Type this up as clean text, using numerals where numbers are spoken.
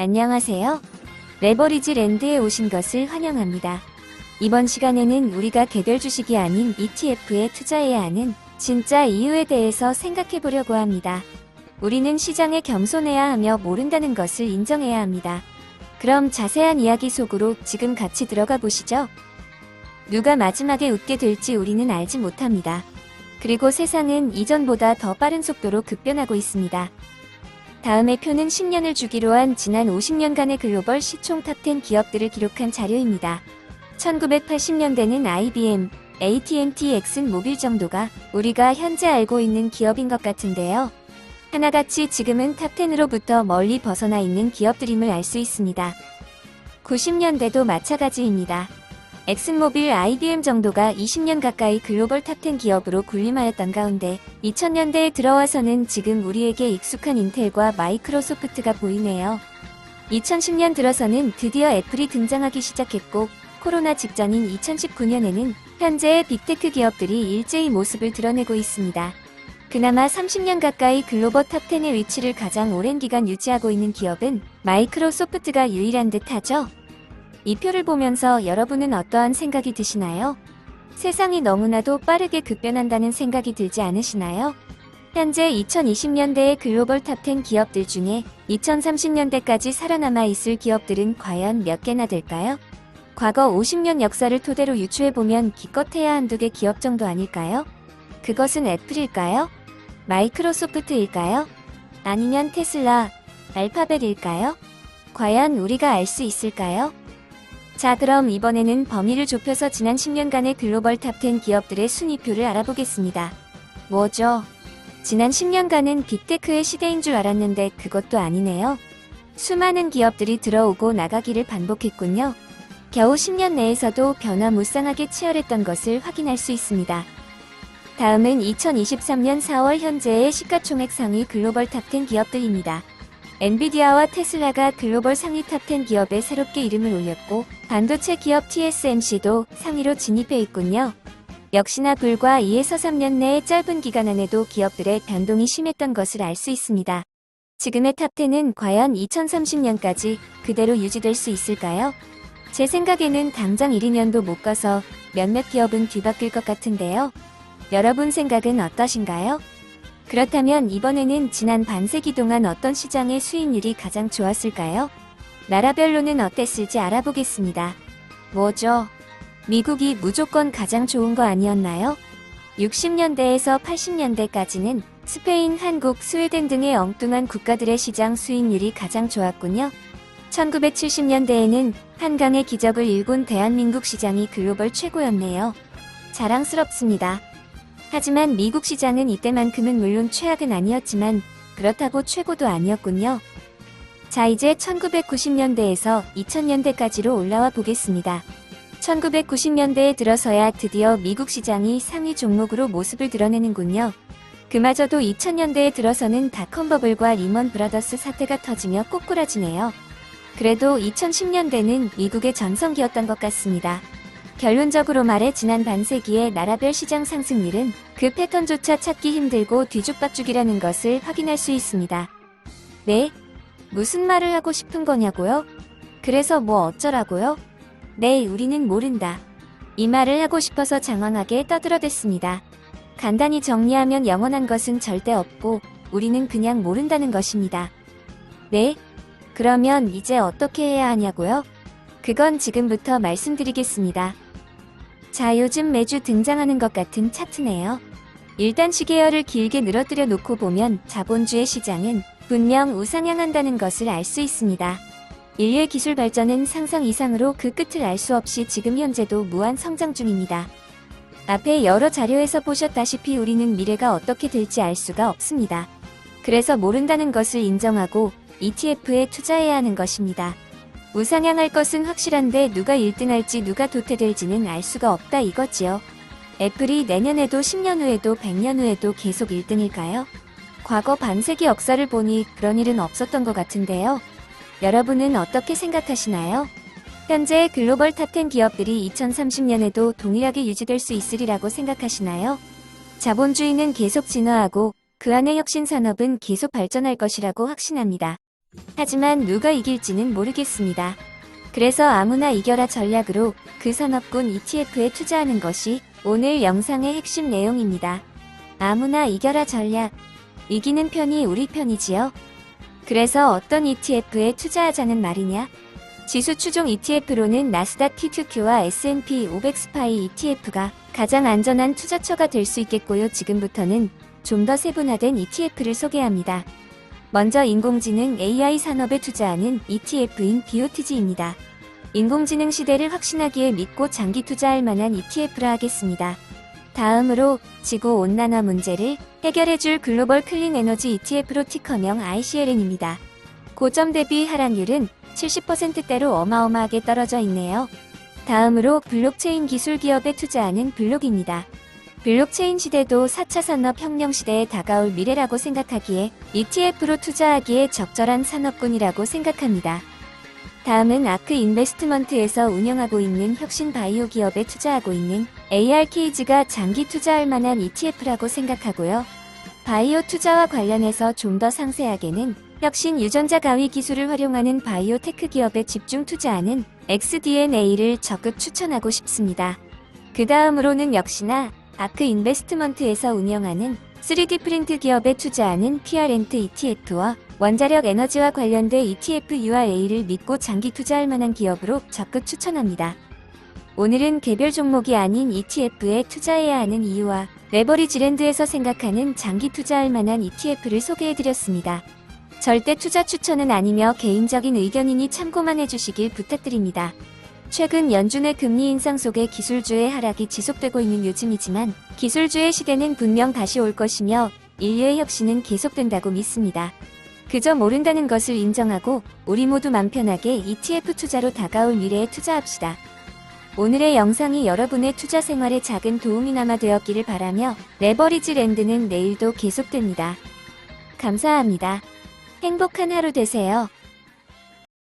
안녕하세요. 레버리지 랜드에 오신 것을 환영합니다. 이번 시간에는 우리가 개별 주식이 아닌 ETF에 투자해야 하는 진짜 이유에 대해서 생각해 보려고 합니다. 우리는 시장에 겸손해야 하며 모른다는 것을 인정해야 합니다. 그럼 자세한 이야기 속으로 지금 같이 들어가 보시죠. 누가 마지막에 웃게 될지 우리는 알지 못합니다. 그리고 세상은 이전보다 더 빠른 속도로 급변하고 있습니다. 다음의 표는 10년을 주기로 한 지난 50년간의 글로벌 시총 탑10 기업들을 기록한 자료입니다. 1980년대는 IBM, AT&T, 엑슨모빌 정도가 우리가 현재 알고 있는 기업인 것 같은데요. 하나같이 지금은 탑10으로부터 멀리 벗어나 있는 기업들임을 알 수 있습니다. 90년대도 마찬가지입니다. 엑슨모빌, IBM 정도가 20년 가까이 글로벌 탑10 기업으로 군림하였던 가운데 2000년대에 들어와서는 지금 우리에게 익숙한 인텔과 마이크로소프트가 보이네요. 2010년 들어서는 드디어 애플이 등장하기 시작했고 코로나 직전인 2019년에는 현재의 빅테크 기업들이 일제히 모습을 드러내고 있습니다. 그나마 30년 가까이 글로벌 탑10의 위치를 가장 오랜 기간 유지하고 있는 기업은 마이크로소프트가 유일한 듯하죠. 이 표를 보면서 여러분은 어떠한 생각이 드시나요? 세상이 너무나도 빠르게 급변한다는 생각이 들지 않으시나요? 현재 2020년대의 글로벌 탑10 기업들 중에 2030년대까지 살아남아 있을 기업들은 과연 몇 개나 될까요? 과거 50년 역사를 토대로 유추해보면 기껏해야 한두 개 기업 정도 아닐까요? 그것은 애플일까요? 마이크로소프트일까요? 아니면 테슬라, 알파벳일까요? 과연 우리가 알 수 있을까요? 자, 그럼 이번에는 범위를 좁혀서 지난 10년간의 글로벌 탑10 기업들의 순위표를 알아보겠습니다. 뭐죠? 지난 10년간은 빅테크의 시대인 줄 알았는데 그것도 아니네요. 수많은 기업들이 들어오고 나가기를 반복했군요. 겨우 10년 내에서도 변화무쌍하게 치열했던 것을 확인할 수 있습니다. 다음은 2023년 4월 현재의 시가총액 상위 글로벌 탑10 기업들입니다. 엔비디아와 테슬라가 글로벌 상위 탑10 기업에 새롭게 이름을 올렸고 반도체 기업 TSMC도 상위로 진입해 있군요. 역시나 불과 2에서 3년 내의 짧은 기간 안에도 기업들의 변동이 심했던 것을 알 수 있습니다. 지금의 탑10은 과연 2030년까지 그대로 유지될 수 있을까요? 제 생각에는 당장 1, 2년도 못 가서 몇몇 기업은 뒤바뀔 것 같은데요. 여러분 생각은 어떠신가요? 그렇다면 이번에는 지난 반세기 동안 어떤 시장의 수익률이 가장 좋았을까요? 나라별로는 어땠을지 알아보겠습니다. 뭐죠? 미국이 무조건 가장 좋은 거 아니었나요? 60년대에서 80년대까지는 스페인, 한국, 스웨덴 등의 엉뚱한 국가들의 시장 수익률이 가장 좋았군요. 1970년대에는 한강의 기적을 일군 대한민국 시장이 글로벌 최고였네요. 자랑스럽습니다. 하지만 미국 시장은 이때만큼은 물론 최악은 아니었지만 그렇다고 최고도 아니었군요. 자, 이제 1990년대에서 2000년대까지로 올라와 보겠습니다. 1990년대에 들어서야 드디어 미국 시장이 상위 종목으로 모습을 드러내는군요. 그마저도 2000년대에 들어서는 닷컴 버블과 리먼 브라더스 사태가 터지며 꼬꾸라지네요. 그래도 2010년대는 미국의 전성기였던 것 같습니다. 결론적으로 말해 지난 반세기의 나라별 시장 상승률은 그 패턴조차 찾기 힘들고 뒤죽박죽이라는 것을 확인할 수 있습니다. 네? 무슨 말을 하고 싶은 거냐고요? 그래서 뭐 어쩌라고요? 네, 우리는 모른다. 이 말을 하고 싶어서 장황하게 떠들어댔습니다. 간단히 정리하면 영원한 것은 절대 없고 우리는 그냥 모른다는 것입니다. 네? 그러면 이제 어떻게 해야 하냐고요? 그건 지금부터 말씀드리겠습니다. 자, 요즘 매주 등장하는 것 같은 차트네요. 일단 시계열을 길게 늘어뜨려 놓고 보면 자본주의 시장은 분명 우상향한다는 것을 알 수 있습니다. 인류의 기술 발전은 상상 이상으로 그 끝을 알 수 없이 지금 현재도 무한 성장 중입니다. 앞에 여러 자료에서 보셨다시피 우리는 미래가 어떻게 될지 알 수가 없습니다. 그래서 모른다는 것을 인정하고 ETF에 투자해야 하는 것입니다. 우상향할 것은 확실한데 누가 1등할지 누가 도태될지는 알 수가 없다 이거지요. 애플이 내년에도 10년 후에도 100년 후에도 계속 1등일까요? 과거 반세기 역사를 보니 그런 일은 없었던 것 같은데요. 여러분은 어떻게 생각하시나요? 현재 글로벌 탑10 기업들이 2030년에도 동일하게 유지될 수 있으리라고 생각하시나요? 자본주의는 계속 진화하고 그 안의 혁신 산업은 계속 발전할 것이라고 확신합니다. 하지만 누가 이길지는 모르겠습니다. 그래서 아무나 이겨라 전략으로 그 산업군 ETF에 투자하는 것이 오늘 영상의 핵심 내용입니다. 아무나 이겨라 전략. 이기는 편이 우리 편이지요. 그래서 어떤 ETF에 투자하자는 말이냐? 지수 추종 ETF로는 나스닥 QQQ와 S&P 500 스파이 ETF가 가장 안전한 투자처가 될 수 있겠고요. 지금부터는 좀 더 세분화된 ETF를 소개합니다. 먼저 인공지능 AI 산업에 투자하는 ETF인 BOTG입니다. 인공지능 시대를 확신하기에 믿고 장기 투자할 만한 ETF라 하겠습니다. 다음으로 지구온난화 문제를 해결해줄 글로벌 클린 에너지 ETF로 티커명 ICLN입니다. 고점 대비 하락률은 70%대로 어마어마하게 떨어져 있네요. 다음으로 블록체인 기술 기업에 투자하는 블록입니다. 블록체인 시대도 4차 산업혁명 시대에 다가올 미래라고 생각하기에 ETF로 투자하기에 적절한 산업군이라고 생각합니다. 다음은 아크 인베스트먼트에서 운영하고 있는 혁신 바이오 기업에 투자하고 있는 ARKG가 장기 투자할 만한 ETF라고 생각하고요. 바이오 투자와 관련해서 좀 더 상세하게는 혁신 유전자 가위 기술을 활용하는 바이오테크 기업에 집중 투자하는 XDNA를 적극 추천하고 싶습니다. 그 다음으로는 역시나 아크 인베스트먼트에서 운영하는 3D 프린트 기업에 투자하는 PR엔트 ETF와 원자력 에너지와 관련된 ETF URA를 믿고 장기 투자할 만한 기업으로 적극 추천합니다. 오늘은 개별 종목이 아닌 ETF에 투자해야 하는 이유와 레버리지랜드에서 생각하는 장기 투자할 만한 ETF를 소개해드렸습니다. 절대 투자 추천은 아니며 개인적인 의견이니 참고만 해주시길 부탁드립니다. 최근 연준의 금리 인상 속에 기술주의 하락이 지속되고 있는 요즘이지만 기술주의 시대는 분명 다시 올 것이며 인류의 혁신은 계속된다고 믿습니다. 그저 모른다는 것을 인정하고 우리 모두 맘 편하게 ETF 투자로 다가올 미래에 투자합시다. 오늘의 영상이 여러분의 투자 생활에 작은 도움이나마 되었기를 바라며 레버리지랜드는 내일도 계속됩니다. 감사합니다. 행복한 하루 되세요.